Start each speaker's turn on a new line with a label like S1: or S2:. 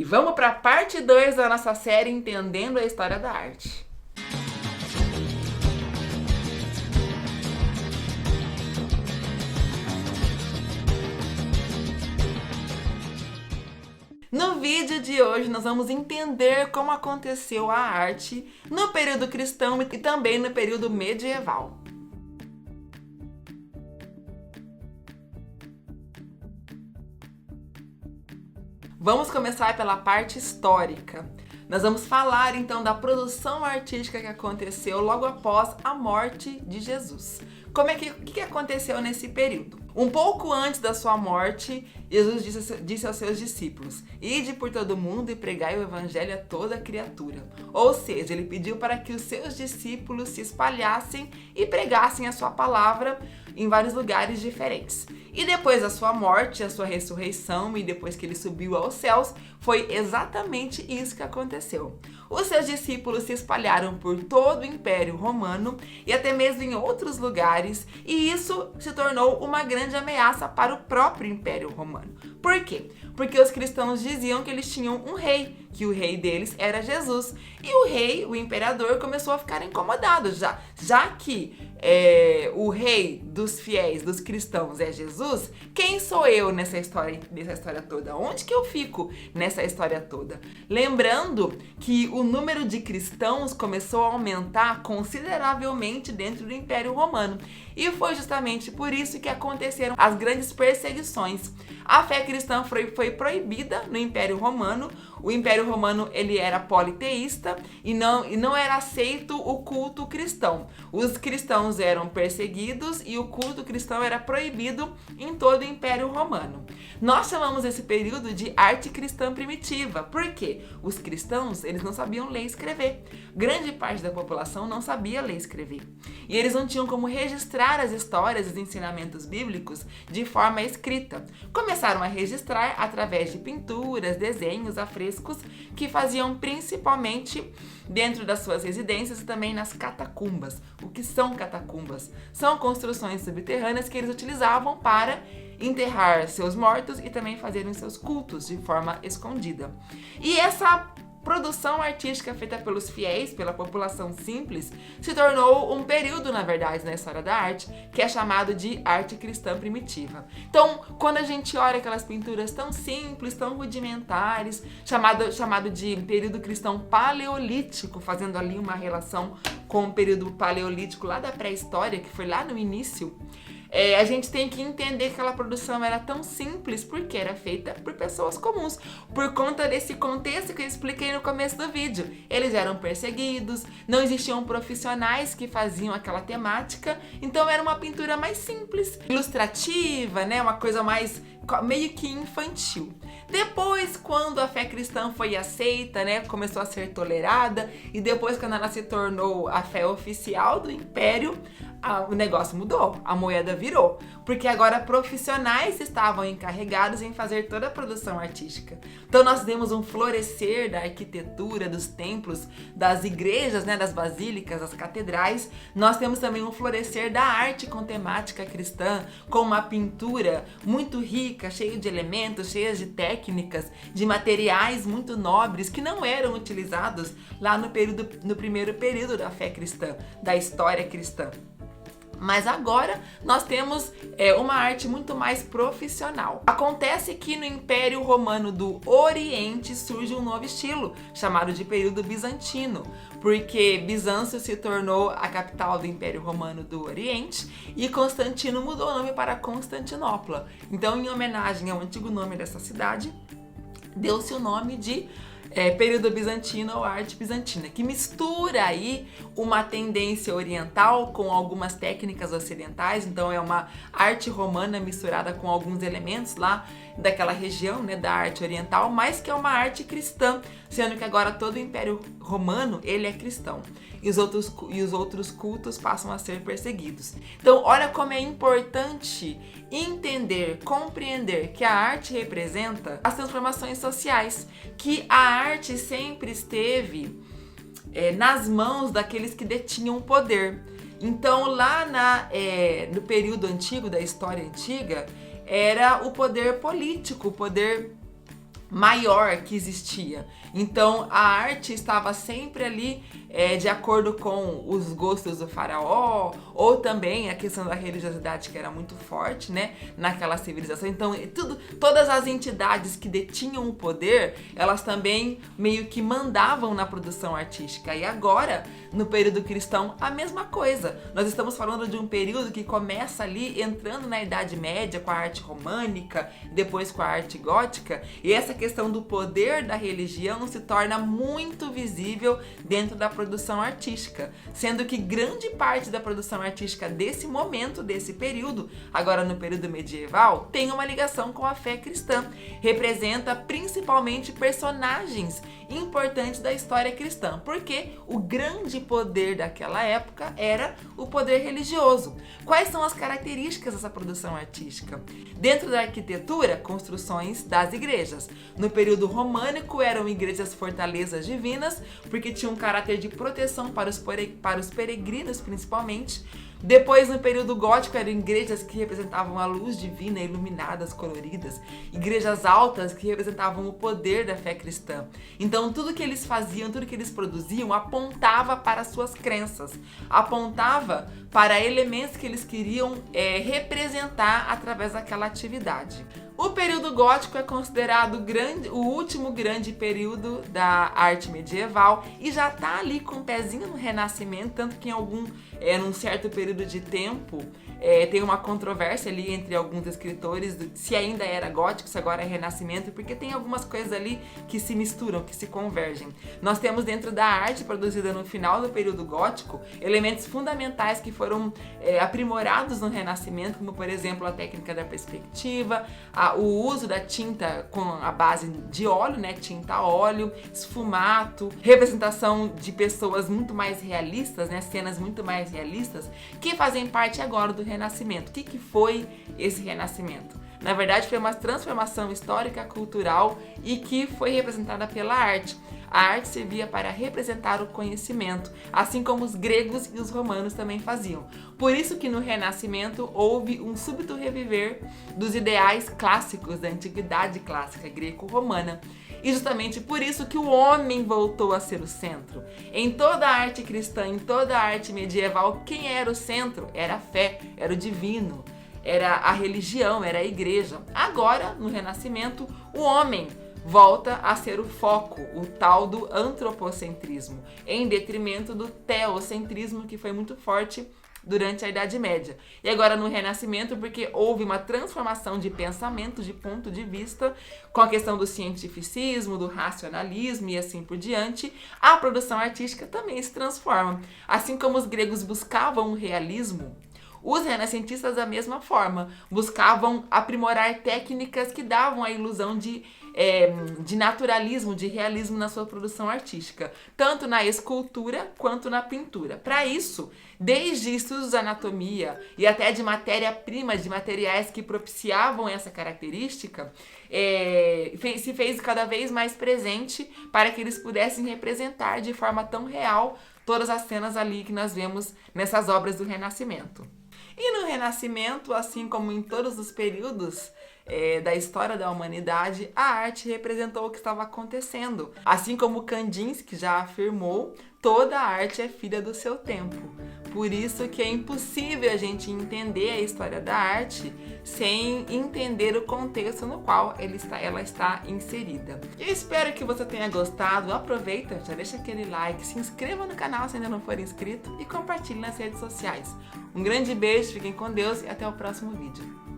S1: E vamos para a parte 2 da nossa série Entendendo a História da Arte. No vídeo de hoje nós vamos entender como aconteceu a arte no período cristão e também no período medieval. Vamos começar pela parte histórica. Nós vamos falar então da produção artística que aconteceu logo após a morte de Jesus. O que aconteceu nesse período? Um pouco antes da sua morte, Jesus disse aos seus discípulos: "Ide por todo mundo e pregai o evangelho a toda criatura." Ou seja, ele pediu para que os seus discípulos se espalhassem e pregassem a sua palavra em vários lugares diferentes. E depois da sua morte, a sua ressurreição e depois que ele subiu aos céus, foi exatamente isso que aconteceu. Os seus discípulos se espalharam por todo o Império Romano e até mesmo em outros lugares, e isso se tornou uma grande ameaça para o próprio Império Romano. Por quê? Porque os cristãos diziam que eles tinham um rei, que o rei deles era Jesus. E o rei, o imperador, começou a ficar incomodado, já que o rei dos fiéis, dos cristãos é Jesus, quem sou eu nessa história toda? Onde que eu fico nessa história toda? Lembrando que o número de cristãos começou a aumentar consideravelmente dentro do Império Romano. E foi justamente por isso que aconteceram as grandes perseguições. A fé cristã foi proibida no Império Romano. O Império Romano ele era politeísta e não era aceito o culto cristão. Os cristãos eram perseguidos e o culto cristão era proibido em todo o Império Romano. Nós chamamos esse período de arte cristã primitiva. Por quê? Os cristãos eles não sabiam ler e escrever. Grande parte da população não sabia ler e escrever. E eles não tinham como registrar as histórias e os ensinamentos bíblicos de forma escrita. Começaram a registrar através de pinturas, desenhos, afrescos que faziam principalmente dentro das suas residências e também nas catacumbas. O que são catacumbas? São construções subterrâneas que eles utilizavam para enterrar seus mortos e também fazerem seus cultos de forma escondida. E essa produção artística feita pelos fiéis, pela população simples, se tornou um período, na verdade, na história da arte, que é chamado de arte cristã primitiva. Então, quando a gente olha aquelas pinturas tão simples, tão rudimentares, chamado de período cristão paleolítico, fazendo ali uma relação com o período paleolítico lá da pré-história, que foi lá no início, a gente tem que entender que aquela produção era tão simples porque era feita por pessoas comuns, por conta desse contexto que eu expliquei no começo do vídeo. Eles eram perseguidos, não existiam profissionais que faziam aquela temática, então era uma pintura mais simples, ilustrativa, né? Uma coisa mais meio que infantil. Depois, quando a fé cristã foi aceita, né, começou a ser tolerada, e depois quando ela se tornou a fé oficial do império, o negócio mudou, a moeda virou, porque agora profissionais estavam encarregados em fazer toda a produção artística. Então nós temos um florescer da arquitetura, dos templos, das igrejas, né, das basílicas, das catedrais. Nós temos também um florescer da arte com temática cristã, com uma pintura muito rica, cheia de elementos, cheia de técnicas, de materiais muito nobres que não eram utilizados lá no primeiro período da fé cristã, da história cristã. Mas agora nós temos uma arte muito mais profissional. Acontece que no Império Romano do Oriente surge um novo estilo, chamado de período bizantino, porque Bizâncio se tornou a capital do Império Romano do Oriente e Constantino mudou o nome para Constantinopla. Então, em homenagem ao antigo nome dessa cidade, deu-se o nome de período bizantino ou arte bizantina, que mistura aí uma tendência oriental com algumas técnicas ocidentais. Então é uma arte romana misturada com alguns elementos lá daquela região, né, da arte oriental, mas que é uma arte cristã, sendo que agora todo o Império Romano ele é cristão e os outros cultos passam a ser perseguidos. Então olha como é importante entender, compreender que a arte representa as transformações sociais, que a arte sempre esteve nas mãos daqueles que detinham o poder. Então lá no período antigo, da história antiga, era o poder político, o poder maior que existia. Então a arte estava sempre ali de acordo com os gostos do faraó, ou também a questão da religiosidade, que era muito forte, né, naquela civilização. Então todas as entidades que detinham o poder, elas também meio que mandavam na produção artística. E agora, no período cristão, a mesma coisa. Nós estamos falando de um período que começa ali entrando na Idade Média com a arte românica, depois com a arte gótica, e essa questão do poder da religião se torna muito visível dentro da produção artística, sendo que grande parte da produção artística desse momento, desse período, agora no período medieval, tem uma ligação com a fé cristã. Representa principalmente personagens importantes da história cristã, porque o grande poder daquela época era o poder religioso. Quais são as características dessa produção artística? Dentro da arquitetura, construções das igrejas. No período românico eram igrejas fortalezas divinas, porque tinham um caráter de proteção para os peregrinos principalmente. Depois, no período gótico, eram igrejas que representavam a luz divina, iluminadas, coloridas. Igrejas altas que representavam o poder da fé cristã. Então, tudo que eles faziam, tudo que eles produziam, apontava para as suas crenças. Apontava para elementos que eles queriam representar através daquela atividade. O período gótico é considerado o último grande período da arte medieval e já está ali com um pezinho no Renascimento, tanto que num certo período de tempo tem uma controvérsia ali entre alguns escritores se ainda era gótico, se agora é Renascimento, porque tem algumas coisas ali que se misturam, que se convergem. Nós temos dentro da arte produzida no final do período gótico elementos fundamentais que foram aprimorados no Renascimento, como por exemplo a técnica da perspectiva, o uso da tinta com a base de óleo, né, tinta a óleo, esfumato, representação de pessoas muito mais realistas, né, cenas muito mais realistas, que fazem parte agora do Renascimento. O que foi esse Renascimento? Na verdade, foi uma transformação histórica, cultural e que foi representada pela arte. A arte servia para representar o conhecimento, assim como os gregos e os romanos também faziam. Por isso que no Renascimento houve um súbito reviver dos ideais clássicos da antiguidade clássica greco-romana. E justamente por isso que o homem voltou a ser o centro. Em toda a arte cristã, em toda a arte medieval, quem era o centro? Era a fé, era o divino, era a religião, era a igreja. Agora, no Renascimento, o homem volta a ser o foco, o tal do antropocentrismo, em detrimento do teocentrismo, que foi muito forte durante a Idade Média. E agora no Renascimento, porque houve uma transformação de pensamento, de ponto de vista, com a questão do cientificismo, do racionalismo e assim por diante, a produção artística também se transforma. Assim como os gregos buscavam o realismo, os renascentistas da mesma forma buscavam aprimorar técnicas que davam a ilusão de naturalismo, de realismo na sua produção artística, tanto na escultura quanto na pintura. Para isso, desde estudos de anatomia e até de matéria-prima, de materiais que propiciavam essa característica, se fez cada vez mais presente para que eles pudessem representar de forma tão real todas as cenas ali que nós vemos nessas obras do Renascimento. E no Renascimento, assim como em todos os períodos da história da humanidade, a arte representou o que estava acontecendo. Assim como Kandinsky já afirmou, toda a arte é filha do seu tempo. Por isso que é impossível a gente entender a história da arte sem entender o contexto no qual ela está inserida. Eu espero que você tenha gostado. Aproveita, já deixa aquele like, se inscreva no canal se ainda não for inscrito e compartilhe nas redes sociais. Um grande beijo, fiquem com Deus e até o próximo vídeo.